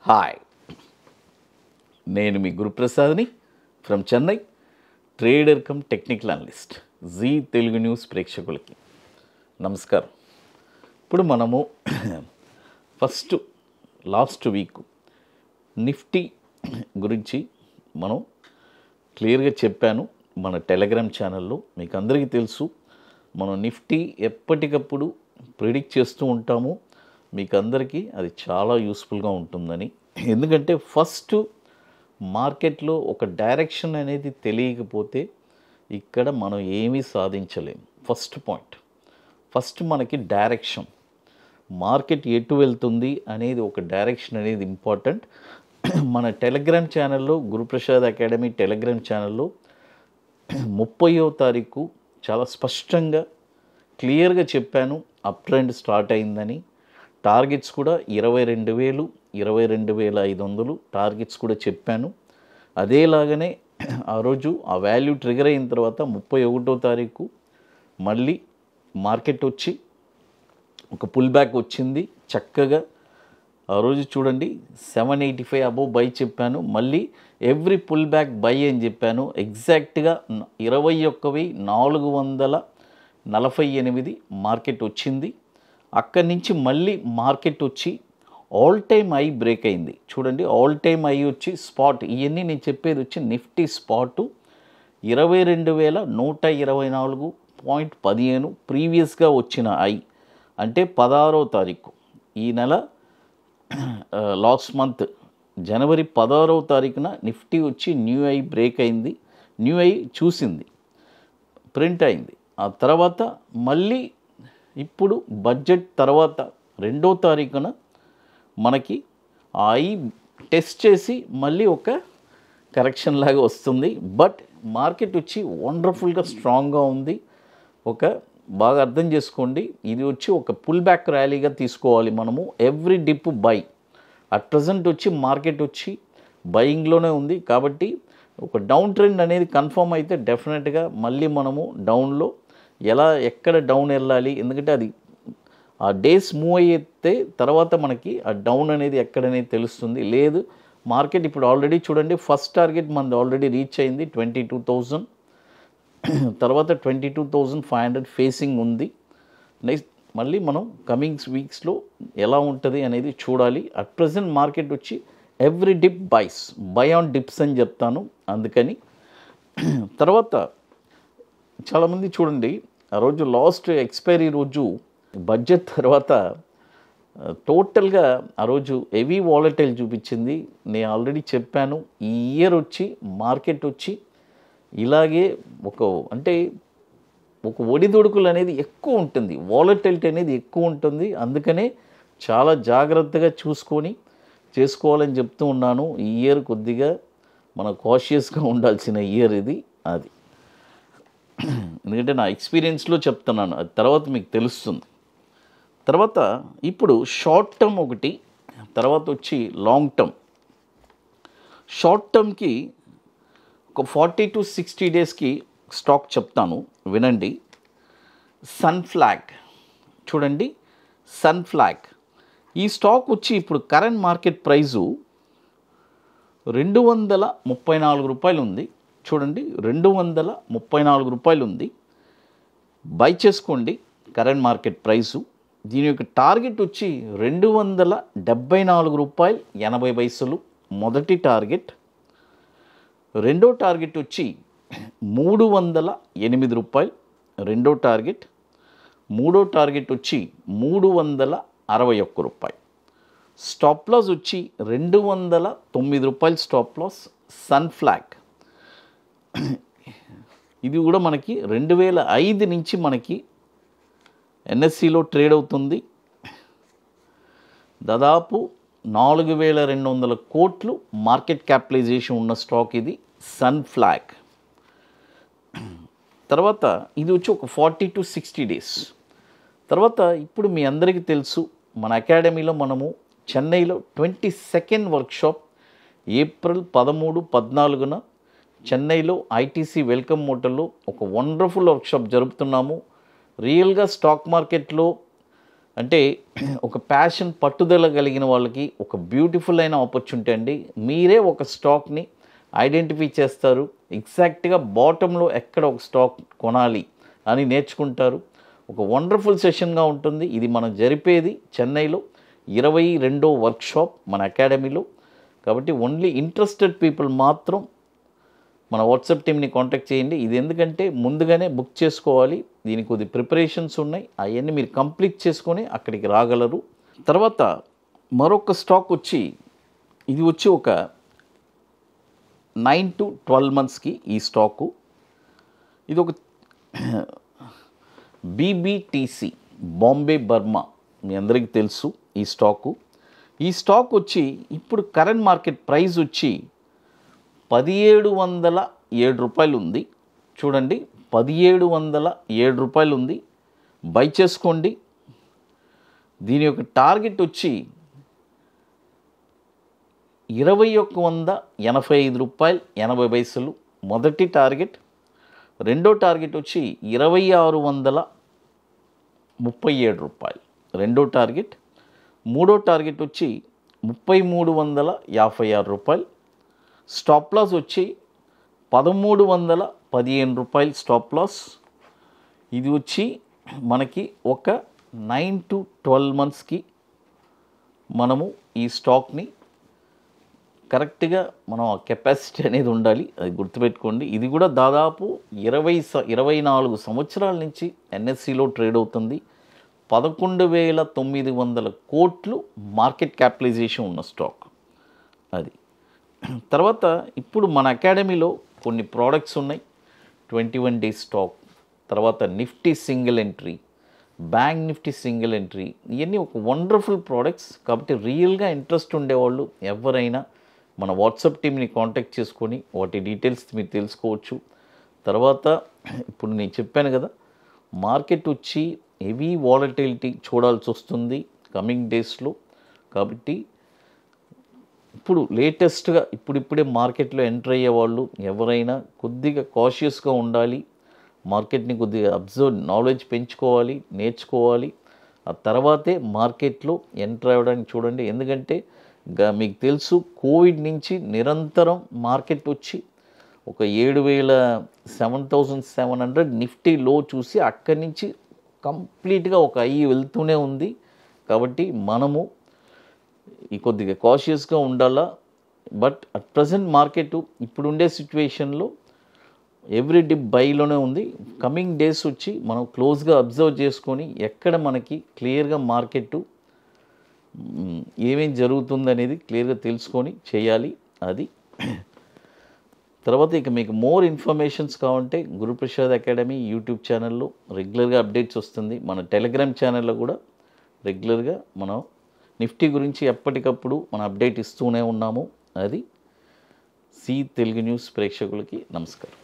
Hi, నేను మీ గురుప్రసాద్ని from Chennai, trader cum technical analyst. Zee Telugu news ప్రేక్షకులకి నమస్కారం. ఇప్పుడు మనము లాస్ట్ వీక్ నిఫ్టీ గురించి మనం క్లియర్గా చెప్పాను మన టెలిగ్రామ్ ఛానల్లో. మీకు అందరికీ తెలుసు, మనం నిఫ్టీ ఎప్పటికప్పుడు ప్రిడిక్ట్ చేస్తూ ఉంటాము. మీకు అందరికీ అది చాలా యూస్ఫుల్గా ఉంటుందని. ఎందుకంటే ఫస్ట్ మార్కెట్లో ఒక డైరెక్షన్ అనేది తెలియకపోతే ఇక్కడ మనం ఏమీ సాధించలేము. ఫస్ట్ మనకి డైరెక్షన్, మార్కెట్ ఎటు వెళ్తుంది అనేది ఒక డైరెక్షన్ అనేది ఇంపార్టెంట్. మన టెలిగ్రామ్ ఛానల్లో, గురుప్రసాద్ అకాడమీ టెలిగ్రామ్ ఛానల్లో 30వ తారీఖు చాలా స్పష్టంగా క్లియర్గా చెప్పాను. అప్ ట్రెండ్ స్టార్ట్ అయిందని. టార్గెట్స్ కూడా 22,000, 22,500 టార్గెట్స్ కూడా చెప్పాను. అదేలాగానే ఆ రోజు ఆ వాల్యూ ట్రిగర్ అయిన తర్వాత 31వ తారీఖు మళ్ళీ మార్కెట్ వచ్చి ఒక పుల్ బ్యాక్ వచ్చింది చక్కగా. ఆ రోజు చూడండి 785 అబోవ్ బై చెప్పాను. మళ్ళీ ఎవ్రీ పుల్ బ్యాక్ బై అని చెప్పాను. ఎగ్జాక్ట్గా 21,448 మార్కెట్ వచ్చింది. అక్కడి నుంచి మళ్ళీ మార్కెట్ వచ్చి ఆల్ టైమ్ హై బ్రేక్ అయింది. చూడండి, ఆల్ టైమ్ హై వచ్చి స్పాట్, ఇవన్నీ నేను చెప్పేది వచ్చి నిఫ్టీ స్పాటు 22,124.15 ప్రీవియస్గా వచ్చిన హై. అంటే 16వ తారీఖు ఈ నెల, లాస్ట్ మంత్ జనవరి 16వ తారీఖున నిఫ్టీ వచ్చి న్యూ హై బ్రేక్ అయింది, న్యూ హై చూసింది, ప్రింట్ అయింది. ఆ తర్వాత మళ్ళీ ఇప్పుడు బడ్జెట్ తర్వాత 2వ తారీఖున మనకి ఆ హై టెస్ట్ చేసి మళ్ళీ ఒక కరెక్షన్ లాగా వస్తుంది. బట్ మార్కెట్ వచ్చి వండర్ఫుల్గా స్ట్రాంగ్గా ఉంది. బాగా అర్థం చేసుకోండి, ఇది వచ్చి ఒక పుల్ బ్యాక్ ర్యాలీగా తీసుకోవాలి మనము. Every dip by. At present వచ్చి మార్కెట్ వచ్చి బయింగ్లోనే ఉంది. కాబట్టి ఒక డౌన్ ట్రెండ్ అనేది కన్ఫర్మ్ అయితే డెఫినెట్గా మళ్ళీ మనము డౌన్లో ఎక్కడ డౌన్ వెళ్ళాలి, ఎందుకంటే అది ఆ డేస్ మూవ్ అయితే తర్వాత మనకి ఆ డౌన్ అనేది ఎక్కడనేది తెలుస్తుంది. లేదు, మార్కెట్ ఇప్పుడు ఆల్రెడీ చూడండి, ఫస్ట్ టార్గెట్ మనది ఆల్రెడీ రీచ్ అయింది 22,000, తర్వాత 22,500 ఫేసింగ్ ఉంది. నెక్స్ట్ మళ్ళీ మనం కమింగ్ వీక్స్లో ఎలా ఉంటుంది అనేది చూడాలి. అట్ ప్రజెంట్ మార్కెట్ వచ్చి every dip buys, buy on dips అని చెప్తాను. అందుకని తర్వాత చాలామంది చూడండి, ఆ రోజు లాస్ట్ ఎక్స్పైరీ రోజు బడ్జెట్ తర్వాత టోటల్గా ఆ రోజు హెవీ వాలటైల్ చూపించింది. నేను ఆల్రెడీ చెప్పాను, ఈ ఇయర్ వచ్చి మార్కెట్ వచ్చి ఇలాగే ఒక ఒడిదుడుకులు అనేది ఎక్కువ ఉంటుంది, వాలటైలిటీ అనేది ఎక్కువ ఉంటుంది. అందుకనే చాలా జాగ్రత్తగా చూసుకొని చేసుకోవాలని చెప్తూ ఉన్నాను. ఈ ఇయర్ కొద్దిగా మనం కాషియస్గా ఉండాల్సిన ఇయర్ ఇది. అది ఎందుకంటే నా ఎక్స్పీరియన్స్లో చెప్తున్నాను, అది తర్వాత మీకు తెలుస్తుంది. తర్వాత ఇప్పుడు షార్ట్ టర్మ్ ఒకటి, తర్వాత వచ్చి లాంగ్ టర్మ్. షార్ట్ టర్మ్కి ఒక 40 to 60 డేస్కి స్టాక్ చెప్తాను, వినండి. సన్ఫ్లాగ్ చూడండి, సన్ఫ్లాగ్ ఈ స్టాక్ వచ్చి ఇప్పుడు కరెంట్ మార్కెట్ ప్రైజు 234 రూపాయలు ఉంది. చూడండి, 234 రూపాయలు ఉంది. బై చేసుకోండి కరెంట్ మార్కెట్ ప్రైసు. దీని యొక్క టార్గెట్ వచ్చి 274 రూపాయలు 80 పైసలు మొదటి టార్గెట్. రెండో టార్గెట్ వచ్చి 308 రూపాయలు రెండో టార్గెట్. మూడో టార్గెట్ వచ్చి 361 రూపాయలు. స్టాప్ లాస్ వచ్చి 209 రూపాయలు స్టాప్ లాస్. సన్ఫ్లాగ్ ఇది కూడా మనకి 2005 నుంచి మనకి ఎన్ఎస్సిలో ట్రేడ్ అవుతుంది. దాదాపు 4,200 కోట్లు మార్కెట్ క్యాపిటలైజేషన్ ఉన్న స్టాక్ ఇది సన్ఫ్లాగ్. తర్వాత ఇది వచ్చి ఒక 40 to 60 డేస్. తర్వాత ఇప్పుడు మీ అందరికీ తెలుసు, మన అకాడమీలో మనము చెన్నైలో 22nd వర్క్షాప్ ఏప్రిల్ 13, 14న చెన్నైలో ఐటీసీ వెల్కమ్ మోటల్లో ఒక వండర్ఫుల్ వర్క్షాప్ జరుపుతున్నాము. రియల్గా స్టాక్ మార్కెట్లో అంటే ఒక ప్యాషన్ పట్టుదల కలిగిన వాళ్ళకి ఒక బ్యూటిఫుల్ అయిన ఆపర్చునిటీ అండి. మీరే ఒక స్టాక్ని ఐడెంటిఫై చేస్తారు, ఎగ్జాక్ట్గా బాటంలో ఎక్కడ ఒక స్టాక్ కొనాలి అని నేర్చుకుంటారు. ఒక వండర్ఫుల్ సెషన్గా ఉంటుంది. ఇది మనం జరిపేది చెన్నైలో 22వ వర్క్షాప్ మన అకాడమీలో. కాబట్టి ఓన్లీ ఇంట్రెస్టెడ్ పీపుల్ మాత్రం మన వాట్సాప్ టీమ్ని కాంటాక్ట్ చేయండి. ఇది ఎందుకంటే ముందుగానే బుక్ చేసుకోవాలి, దీనికి కొద్ది ప్రిపరేషన్స్ ఉన్నాయి, అవన్నీ మీరు కంప్లీట్ చేసుకొని అక్కడికి రాగలరు. తర్వాత మరొక స్టాక్ వచ్చి ఇది వచ్చి ఒక 9 to 12 monthsకి ఈ స్టాకు. ఇది ఒక బీబీటీసీ, బాంబే బర్మా, మీ అందరికీ తెలుసు ఈ స్టాకు. ఈ స్టాక్ వచ్చి ఇప్పుడు కరెంట్ మార్కెట్ ప్రైస్ వచ్చి 1707 రూపాయలు ఉంది. చూడండి, 1707 రూపాయలు ఉంది. బై చేసుకోండి. దీని యొక్క టార్గెట్ వచ్చి 2185 రూపాయలు 80 పైసలు మొదటి టార్గెట్. రెండో టార్గెట్ వచ్చి 2637 రూపాయలు రెండో టార్గెట్. మూడో టార్గెట్ వచ్చి 3356 రూపాయలు. స్టాప్ లాస్ వచ్చి 1315 రూపాయలు స్టాప్ లాస్. ఇది వచ్చి మనకి ఒక 9 to 12 monthsకి మనము ఈ స్టాక్ని కరెక్ట్గా మనం ఆ కెపాసిటీ అనేది ఉండాలి, అది గుర్తుపెట్టుకోండి. ఇది కూడా దాదాపు 24 సంవత్సరాల నుంచి ఎన్ఎస్సిలో ట్రేడ్ అవుతుంది. 11,900 కోట్లు మార్కెట్ క్యాపిటలైజేషన్ ఉన్న స్టాక్ అది. తర్వాత ఇప్పుడు మన అకాడమీలో కొన్ని ప్రోడక్ట్స్ ఉన్నాయి. 21 days స్టాక్, తర్వాత Nifty single entry, bank Nifty single entry, ఇవన్నీ ఒక వండర్ఫుల్ ప్రోడక్ట్స్. కాబట్టి రియల్గా ఇంట్రెస్ట్ ఉండేవాళ్ళు ఎవరైనా మన వాట్సాప్ టీమ్ని కాంటాక్ట్ చేసుకొని వాటి డీటెయిల్స్ మీరు తెలుసుకోవచ్చు. తర్వాత ఇప్పుడు నేను చెప్పాను కదా, మార్కెట్ వచ్చి హెవీ వాలటిలిటీ చూడాల్సి వస్తుంది కమింగ్ డేస్లో. కాబట్టి ఇప్పుడు లేటెస్ట్గా ఇప్పుడిప్పుడే మార్కెట్లో ఎంటర్ అయ్యే వాళ్ళు ఎవరైనా కొద్దిగా కాషియస్గా ఉండాలి. మార్కెట్ని కొద్దిగా అబ్జర్వ్, నాలెడ్జ్ పెంచుకోవాలి, నేర్చుకోవాలి. ఆ తర్వాతే మార్కెట్లో ఎంటర్ అవ్వడానికి చూడండి. ఎందుకంటే మీకు తెలుసు, కోవిడ్ నుంచి నిరంతరం మార్కెట్ వచ్చి ఒక 7,700 నిఫ్టీ లో చూసి అక్కడి నుంచి కంప్లీట్గా ఒక వెళ్తూనే ఉంది. కాబట్టి మనము ఈ కొద్దిగా కాషియస్గా ఉండాలా. బట్ అట్ ప్రజెంట్ మార్కెట్ ఇప్పుడుండే సిచ్యువేషన్లో ఎవ్రీ డిప్ బైలోనే ఉంది. కమింగ్ డేస్ వచ్చి మనం క్లోజ్గా అబ్జర్వ్ చేసుకొని ఎక్కడ మనకి క్లియర్గా మార్కెట్ ఏమేం జరుగుతుంది అనేది క్లియర్గా తెలుసుకొని చేయాలి అది. తర్వాత ఇక మీకు మోర్ ఇన్ఫర్మేషన్స్ కావాలంటే గురుప్రసాద్ అకాడమీ యూట్యూబ్ ఛానల్లో రెగ్యులర్గా అప్డేట్స్ వస్తుంది. మన టెలిగ్రామ్ ఛానల్లో కూడా రెగ్యులర్గా మనం నిఫ్టీ గురించి ఎప్పటికప్పుడు మనం అప్డేట్ ఇస్తూనే ఉన్నాము అది. సి తెలుగు న్యూస్ ప్రేక్షకులకి నమస్కారం.